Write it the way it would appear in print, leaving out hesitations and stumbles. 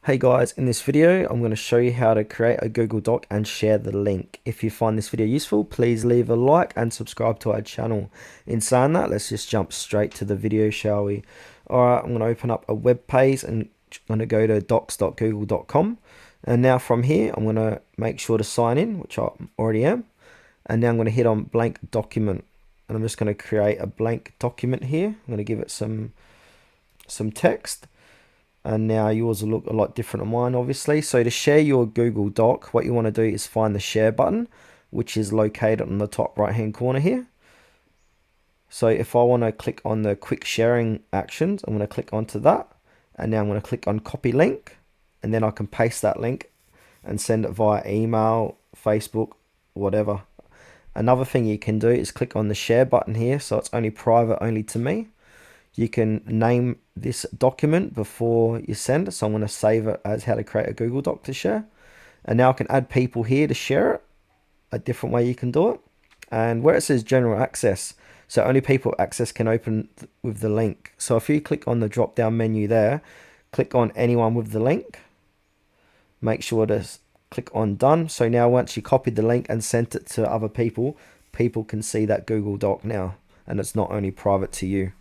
Hey guys, in this video I'm going to show you how to create a Google Doc and share the link. If you find this video useful, please leave a like and subscribe to our channel. In saying that, let's just jump straight to the video, shall we? Alright, I'm going to open up a web page and I'm going to go to docs.google.com, and now from here I'm going to make sure to sign in, which I already am, and now I'm going to hit on blank document, and I'm just going to create a blank document here. I'm going to give it some text. And now yours will look a lot different than mine, obviously. So to share your Google Doc, what you want to do is find the share button, which is located on the top right hand corner here. So if I want to click on the quick sharing actions, I'm going to click onto that. And now I'm going to click on copy link. And then I can paste that link and send it via email, Facebook, whatever. Another thing you can do is click on the share button here. So it's only private, only to me. You can name this document before you send it. So I'm going to save it as how to create a Google Doc to share. And now I can add people here to share it. A different way you can do it. And where it says general access, so only people with access can open with the link. So if you click on the drop down menu there, click on anyone with the link. Make sure to click on done. So now once you copied the link and sent it to other people, people can see that Google Doc now. And it's not only private to you.